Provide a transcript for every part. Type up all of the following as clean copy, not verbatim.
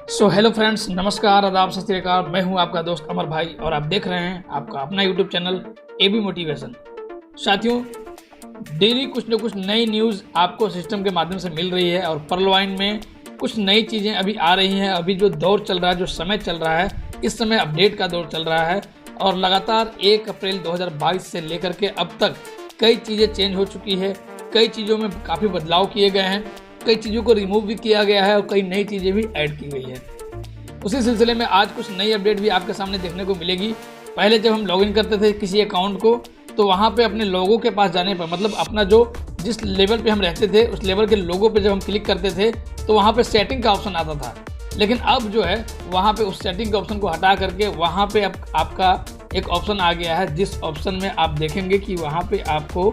Hello friends, नमस्कार, आदाब, सत श्री अकाल। मैं हूं आपका दोस्त अमर भाई और आप देख रहे हैं आपका अपना यूट्यूब चैनल एबी मोटिवेशन। साथियों, डेली कुछ न कुछ नई न्यूज़ आपको सिस्टम के माध्यम से मिल रही है और पर्लवाइन में कुछ नई चीज़ें अभी आ रही हैं। अभी जो दौर चल रहा है, जो समय चल रहा है, इस समय अपडेट का दौर चल रहा है और लगातार 1 अप्रैल 2022 से लेकर के अब तक कई चीज़ें चेंज हो चुकी है। कई चीज़ों में काफ़ी बदलाव किए गए हैं, कई चीज़ों को रिमूव भी किया गया है और कई नई चीज़ें भी ऐड की गई है। उसी सिलसिले में आज कुछ नई अपडेट भी आपके सामने देखने को मिलेगी। पहले जब हम लॉगिन करते थे किसी अकाउंट को, तो वहाँ पे अपने लोगों के पास जाने पर, मतलब अपना जो जिस लेवल पे हम रहते थे उस लेवल के लोगों पे जब हम क्लिक करते थे तो वहाँ पे सेटिंग का ऑप्शन आता था। लेकिन अब जो है वहाँ पे उस सेटिंग के ऑप्शन को हटा करके वहाँ पे अब आपका एक ऑप्शन आ गया है, जिस ऑप्शन में आप देखेंगे कि वहाँ पे आपको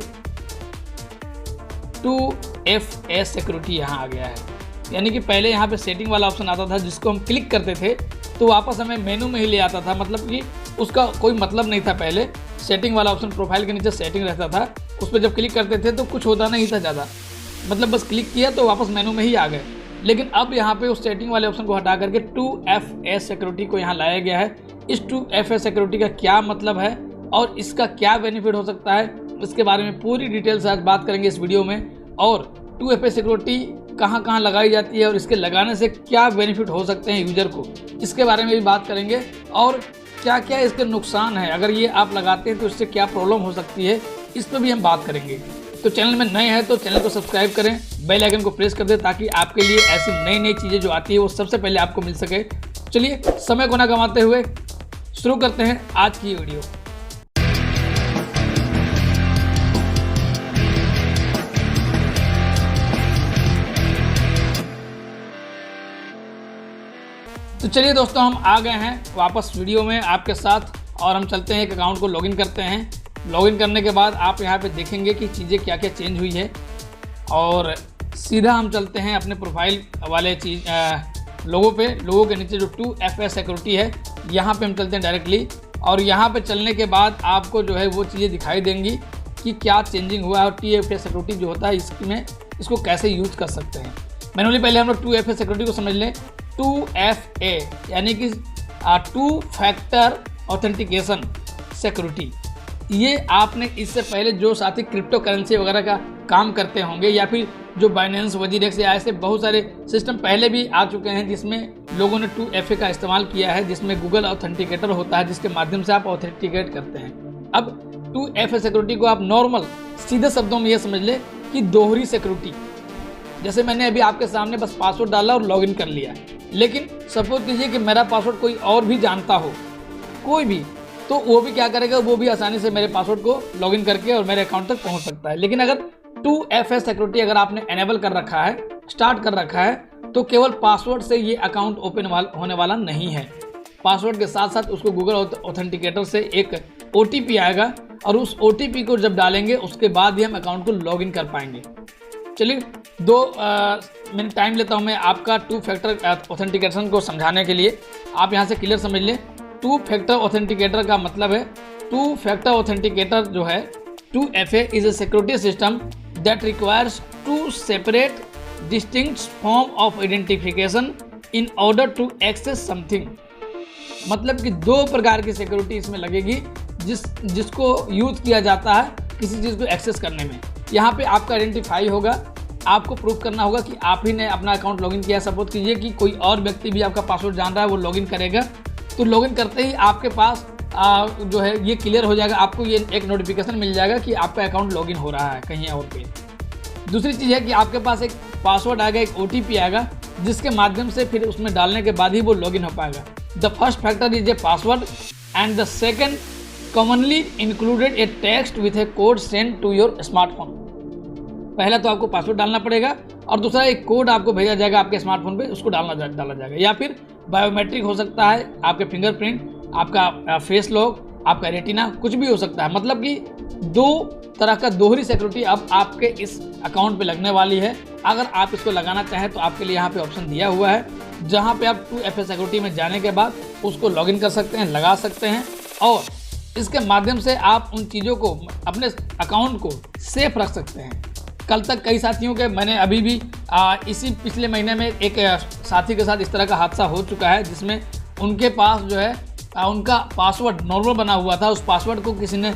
2FA सिक्योरिटी यहाँ आ गया है। यानी कि पहले यहाँ पे सेटिंग वाला ऑप्शन आता था, जिसको हम क्लिक करते थे तो वापस हमें मेनू में ही ले आता था। मतलब कि उसका कोई मतलब नहीं था। पहले सेटिंग वाला ऑप्शन, प्रोफाइल के नीचे सेटिंग रहता था, उस पर जब क्लिक करते थे तो कुछ होता नहीं था ज़्यादा, मतलब बस क्लिक किया तो वापस मेनू में ही आ गए। लेकिन अब यहाँ पे उस सेटिंग वाले ऑप्शन को हटा करके 2FA सिक्योरिटी को यहाँ लाया गया है। इस 2FA सिक्योरिटी का क्या मतलब है और इसका क्या बेनिफिट हो सकता है, इसके बारे में पूरी डिटेल से आज बात करेंगे इस वीडियो में। और 2FA सिक्योरिटी कहाँ कहाँ लगाई जाती है और इसके लगाने से क्या बेनिफिट हो सकते हैं यूजर को, इसके बारे में भी बात करेंगे। और क्या क्या इसके नुकसान है, अगर ये आप लगाते हैं तो इससे क्या प्रॉब्लम हो सकती है, इस पर भी हम बात करेंगे। तो चैनल में नए हैं तो चैनल को सब्सक्राइब करें, बेल आइकन को प्रेस कर दें ताकि आपके लिए ऐसी नई नई चीज़ें जो आती है वो सबसे पहले आपको मिल सके। चलिए समय को ना गंवाते हुए शुरू करते हैं आज की वीडियो। तो चलिए दोस्तों, हम आ गए हैं वापस वीडियो में आपके साथ और हम चलते हैं एक अकाउंट को लॉगिन करते हैं। लॉगिन करने के बाद आप यहाँ पे देखेंगे कि चीज़ें क्या क्या चेंज हुई है और सीधा हम चलते हैं अपने प्रोफाइल वाले लोगों पे। लोगों के नीचे जो 2FA सिक्योरिटी है यहाँ पे हम चलते हैं डायरेक्टली और यहाँ पे चलने के बाद आपको जो है वो चीज़ें दिखाई देंगी कि क्या चेंजिंग हुआ है और 2FA सिक्योरिटी जो होता है इसमें इसको कैसे यूज़ कर सकते हैं। मैनुअली पहले हम लोग 2FA सिक्योरिटी को समझ लें। 2FA यानी कि 2 फैक्टर ऑथेंटिकेशन सिक्योरिटी। ये आपने इससे पहले जो साथी क्रिप्टो करेंसी वगैरह का काम करते होंगे या फिर जो बाइनेंस, वजीरेक्स या ऐसे बहुत सारे सिस्टम पहले भी आ चुके हैं जिसमें लोगों ने 2FA का इस्तेमाल किया है, जिसमें गूगल ऑथेंटिकेटर होता है जिसके माध्यम से आप ऑथेंटिकेट करते हैं। अब 2FA सिक्योरिटी को आप नॉर्मल सीधे शब्दों में ये समझ ले कि दोहरी सिक्योरिटी। जैसे मैंने अभी आपके सामने बस पासवर्ड डाला और लॉगिन कर लिया, लेकिन सपोज कीजिए कि मेरा पासवर्ड कोई और भी जानता हो, कोई भी, तो वो भी क्या करेगा, वो भी आसानी से मेरे पासवर्ड को लॉगिन करके और मेरे अकाउंट तक पहुंच सकता है। लेकिन अगर 2FA सिक्योरिटी अगर आपने एनेबल कर रखा है, स्टार्ट कर रखा है, तो केवल पासवर्ड से ये अकाउंट ओपन होने वाला नहीं है। पासवर्ड के साथ साथ उसको गूगल ऑथेंटिकेटर से एक OTP आएगा और उस OTP को जब डालेंगे उसके बाद ही हम अकाउंट को लॉगिन कर पाएंगे। चलिए 2 मिनट टाइम लेता हूं मैं आपका 2 फैक्टर ऑथेंटिकेशन को समझाने के लिए। आप यहां से क्लियर समझ लें। 2 फैक्टर ऑथेंटिकेटर का मतलब है, 2 फैक्टर ऑथेंटिकेटर जो है 2FA is a security system that requires 2 separate distinct form of identification in order to access something. मतलब कि 2 प्रकार की सिक्योरिटी इसमें लगेगी जिसको यूज़ किया जाता है किसी चीज़ को एक्सेस करने में। यहाँ पे आपका आइडेंटिफाई होगा, आपको प्रूफ करना होगा कि आप ही ने अपना अकाउंट लॉगिन किया। सपोज कीजिए कि कोई और व्यक्ति भी आपका पासवर्ड जान रहा है, वो लॉगिन करेगा, तो लॉगिन करते ही आपके पास जो है ये क्लियर हो जाएगा, आपको ये एक नोटिफिकेशन मिल जाएगा कि आपका अकाउंट लॉगिन हो रहा है कहीं और पे। दूसरी चीज़ है कि आपके पास एक पासवर्ड आएगा, एक OTP आएगा, जिसके माध्यम से फिर उसमें डालने के बाद ही वो लॉगिन हो पाएगा। The first factor is a password and the second commonly included a text with a code sent to your smartphone। पहला तो आपको पासवर्ड डालना पड़ेगा और दूसरा एक कोड आपको भेजा जाएगा आपके स्मार्टफोन पे, उसको डाला जाएगा। या फिर बायोमेट्रिक हो सकता है, आपके फिंगरप्रिंट, आपका फेस लॉक, आपका रेटिना, कुछ भी हो सकता है। मतलब कि 2 तरह का दोहरी सिक्योरिटी अब आपके इस अकाउंट पे लगने वाली है। अगर आप इसको लगाना चाहें तो आपके लिए यहाँ पे ऑप्शन दिया हुआ है, जहाँ पे आप 2FA सिक्योरिटी में जाने के बाद उसको लॉगिन कर सकते हैं, लगा सकते हैं और इसके माध्यम से आप उन चीज़ों को, अपने अकाउंट को सेफ रख सकते हैं। कल तक कई साथियों के मैंने अभी भी इसी पिछले महीने में एक साथी के साथ इस तरह का हादसा हो चुका है, जिसमें उनके पास जो है उनका पासवर्ड नॉर्मल बना हुआ था, उस पासवर्ड को किसी ने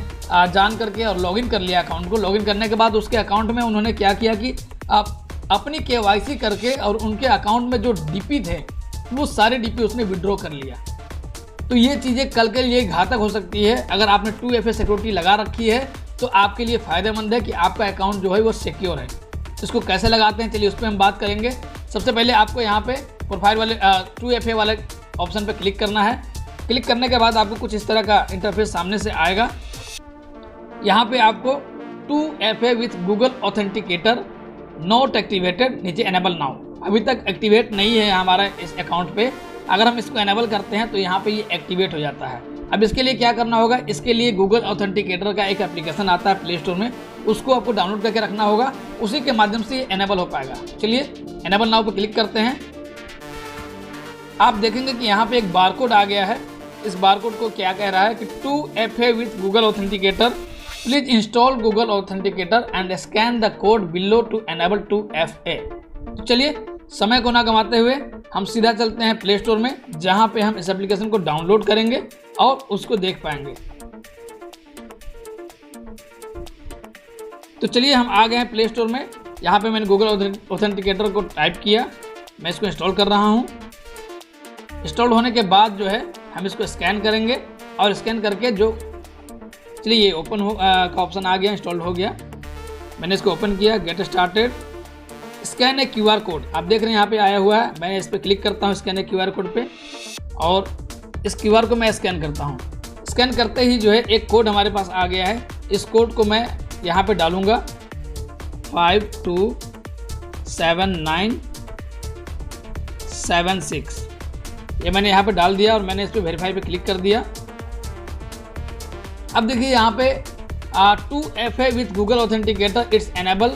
जान करके और लॉगिन कर लिया अकाउंट को। लॉगिन करने के बाद उसके अकाउंट में उन्होंने क्या किया कि अपनी KYC करके और उनके अकाउंट में जो DP थे वो सारे DP उसने विड्रॉ कर लिया। तो ये चीज़ें कल के लिए घातक हो सकती है। अगर आपने 2FA सिक्योरिटी लगा रखी है तो आपके लिए फ़ायदेमंद है कि आपका अकाउंट जो है वो सिक्योर है। इसको कैसे लगाते हैं चलिए उस पर हम बात करेंगे। सबसे पहले आपको यहाँ पे प्रोफाइल वाले 2FA वाले ऑप्शन पे क्लिक करना है। क्लिक करने के बाद आपको कुछ इस तरह का इंटरफेस सामने से आएगा। यहाँ पे आपको 2FA with Google authenticator not activated, नीचे एनेबल नाउ, अभी तक एक्टिवेट नहीं है हमारा इस अकाउंट पे। अगर हम इसको एनेबल करते हैं तो यहाँ पे ये एक्टिवेट हो जाता है। अब इसके लिए क्या करना होगा, इसके लिए गूगल ऑथेंटिकेटर का एक एप्लीकेशन आता है प्ले स्टोर में, उसको आपको डाउनलोड करके रखना होगा, उसी के माध्यम से ये एनेबल हो पाएगा। चलिए एनेबल नाउ पे क्लिक करते हैं। आप देखेंगे कि यहाँ पे एक बारकोड आ गया है। इस बारकोड को क्या कह रहा है कि 2FA with Google authenticator, please install Google authenticator and scan the code below to enable 2FA। तो चलिए समय को ना गंवाते हुए हम सीधा चलते हैं प्ले स्टोर में, जहाँ पे हम इस एप्लीकेशन को डाउनलोड करेंगे और उसको देख पाएंगे। तो चलिए हम आ गए हैं प्ले स्टोर में। यहाँ पे मैंने गूगल ऑथेंटिकेटर को टाइप किया, मैं इसको इंस्टॉल कर रहा हूँ। इंस्टॉल होने के बाद जो है हम इसको स्कैन करेंगे और स्कैन करके जो, चलिए ये ओपन हो का ऑप्शन आ गया, इंस्टॉल हो गया। मैंने इसको ओपन किया, गेट स्टार्टेड, स्कैन ए QR कोड, आप देख रहे हैं यहाँ पे आया हुआ है। मैं इस पर क्लिक करता हूँ स्कैन ए QR कोड पे और इस QR को मैं स्कैन करता हूँ। स्कैन करते ही जो है एक कोड हमारे पास आ गया है। इस कोड को मैं यहाँ पे डालूँगा 527976। ये मैंने यहाँ पे डाल दिया और मैंने इस पर वेरीफाई पे क्लिक कर दिया। अब देखिए यहाँ पे 2FA with Google authenticator it's enable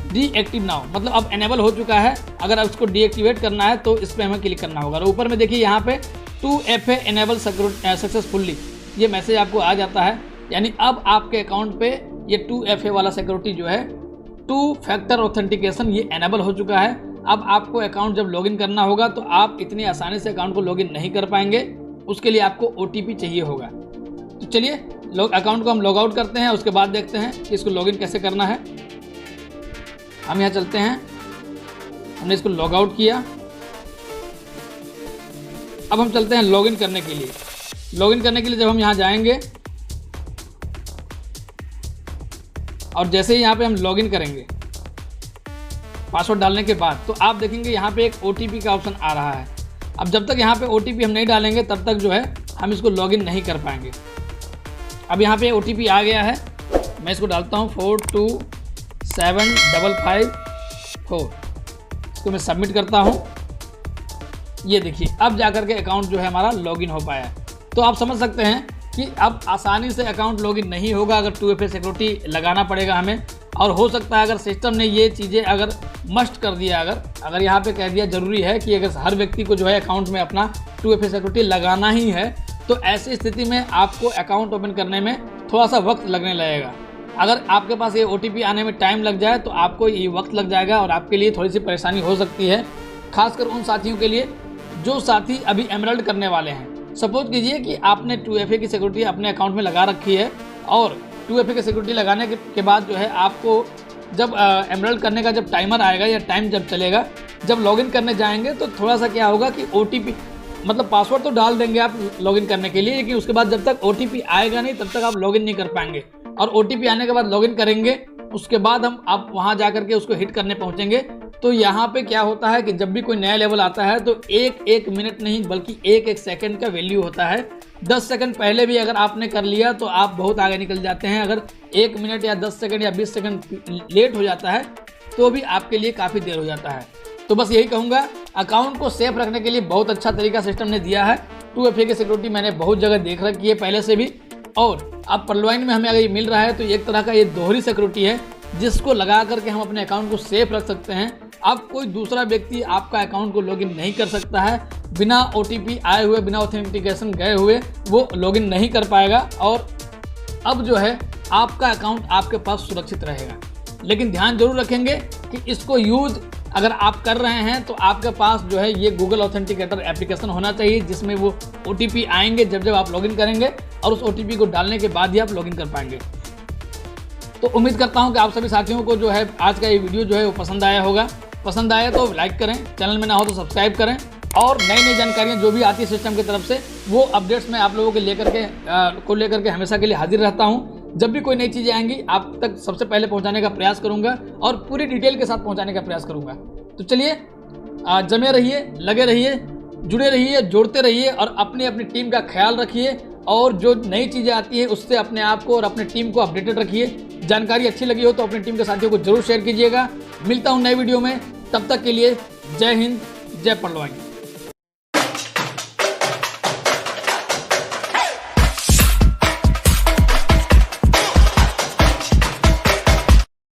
deactive now, मतलब अब एनेबल हो चुका है। अगर इसको डीएक्टिवेट करना है तो इस पर हमें क्लिक करना होगा। और ऊपर में देखिए यहाँ पे 2FA एनेबल सक्सेसफुली, ये मैसेज आपको आ जाता है। यानी अब आपके अकाउंट पे ये 2FA वाला सिक्योरिटी जो है 2 फैक्टर ऑथेंटिकेशन ये एनेबल हो चुका है। अब आपको अकाउंट जब लॉगिन करना होगा तो आप इतनी आसानी से अकाउंट को लॉगिन नहीं कर पाएंगे, उसके लिए आपको OTP चाहिए होगा। तो चलिए अकाउंट को हम लॉग आउट करते हैं, उसके बाद देखते हैं कि इसको लॉगिन कैसे करना है। हम यहाँ चलते हैं, हमने इसको लॉग आउट किया। अब हम चलते हैं लॉगिन करने के लिए। लॉगिन करने के लिए जब हम यहाँ जाएंगे और जैसे ही यहाँ पे हम लॉगिन करेंगे पासवर्ड डालने के बाद, तो आप देखेंगे यहाँ पे एक OTP का ऑप्शन आ रहा है। अब जब तक यहाँ पे OTP हम नहीं डालेंगे तब तक जो है हम इसको लॉगिन नहीं कर पाएंगे। अब यहाँ पे OTP आ गया है, मैं इसको डालता हूँ 427554। इसको मैं सबमिट करता हूँ। ये देखिए अब जाकर के अकाउंट जो है हमारा लॉगिन हो पाया। तो आप समझ सकते हैं कि अब आसानी से अकाउंट लॉगिन नहीं होगा, अगर 2FA सिक्योरिटी लगाना पड़ेगा हमें। और हो सकता है अगर सिस्टम ने ये चीज़ें अगर मस्ट कर दिया, अगर यहाँ पे कह दिया ज़रूरी है कि अगर हर व्यक्ति को जो है अकाउंट में अपना 2FA सिक्योरिटी लगाना ही है, तो ऐसी स्थिति में आपको अकाउंट ओपन करने में थोड़ा सा वक्त लगने लगेगा। अगर आपके पास ये OTP आने में टाइम लग जाए तो आपको ये वक्त लग जाएगा और आपके लिए थोड़ी सी परेशानी हो सकती है, खासकर उन साथियों के लिए जो साथी अभी एमरल्ड करने वाले हैं। सपोज कीजिए कि आपने 2FA की सिक्योरिटी अपने अकाउंट में लगा रखी है और 2FA की सिक्योरिटी लगाने के बाद जो है आपको जब एमरल्ड करने का जब टाइमर आएगा या टाइम जब चलेगा, जब लॉगिन करने जाएंगे तो थोड़ा सा क्या होगा कि OTP, मतलब पासवर्ड तो डाल देंगे आप लॉगिन करने के लिए, लेकिन उसके बाद जब तक OTP आएगा नहीं तब तक आप लॉगिन नहीं कर पाएंगे। और OTP आने के बाद लॉगिन करेंगे, उसके बाद आप वहाँ जा करके उसको हिट करने पहुँचेंगे। तो यहाँ पे क्या होता है कि जब भी कोई नया लेवल आता है तो एक मिनट नहीं बल्कि एक सेकंड का वैल्यू होता है। 10 सेकंड पहले भी अगर आपने कर लिया तो आप बहुत आगे निकल जाते हैं। अगर 1 मिनट या 10 सेकंड या 20 सेकंड लेट हो जाता है तो भी आपके लिए काफ़ी देर हो जाता है। तो बस यही कहूँगा, अकाउंट को सेफ रखने के लिए बहुत अच्छा तरीका सिस्टम ने दिया है। 2FA की सिक्योरिटी मैंने बहुत जगह देख रखी है पहले से भी, और अब पर्लवाइन में हमें अगर ये मिल रहा है तो एक तरह का ये दोहरी सिक्योरिटी है जिसको लगा करके हम अपने अकाउंट को सेफ रख सकते हैं। अब कोई दूसरा व्यक्ति आपका अकाउंट को लॉगिन नहीं कर सकता है, बिना OTP आए हुए, बिना ऑथेंटिकेशन गए हुए वो लॉगिन नहीं कर पाएगा। और अब जो है आपका अकाउंट आपके पास सुरक्षित रहेगा। लेकिन ध्यान जरूर रखेंगे कि इसको यूज अगर आप कर रहे हैं तो आपके पास जो है ये गूगल ऑथेंटिकेटर एप्लीकेशन होना चाहिए, जिसमें वो OTP आएंगे जब आप लॉगिन करेंगे और उस OTP को डालने के बाद ही आप लॉगिन कर पाएंगे। तो उम्मीद करता हूं कि आप सभी साथियों को जो है आज का ये वीडियो जो है वो पसंद आया होगा। पसंद आया तो लाइक करें, चैनल में ना हो तो सब्सक्राइब करें, और नई नई जानकारियाँ जो भी आती है सिस्टम की तरफ से वो अपडेट्स मैं आप लोगों के लेकर के हमेशा के लिए हाजिर रहता हूँ। जब भी कोई नई चीज़ें आएंगी आप तक सबसे पहले पहुँचाने का प्रयास करूँगा और पूरी डिटेल के साथ पहुँचाने का प्रयास करूँगा। तो चलिए जमे रहिए, लगे रहिए, जुड़े रहिए, जोड़ते रहिए और अपनी अपनी टीम का ख्याल रखिए, और जो नई चीज़ें आती हैं उससे अपने आप को और अपनी टीम को अपडेटेड रखिए। जानकारी अच्छी लगी हो तो अपनी टीम के साथियों को जरूर शेयर कीजिएगा। मिलता हूँ नए वीडियो में, तब तक के लिए जय हिंद, जय पलवाई।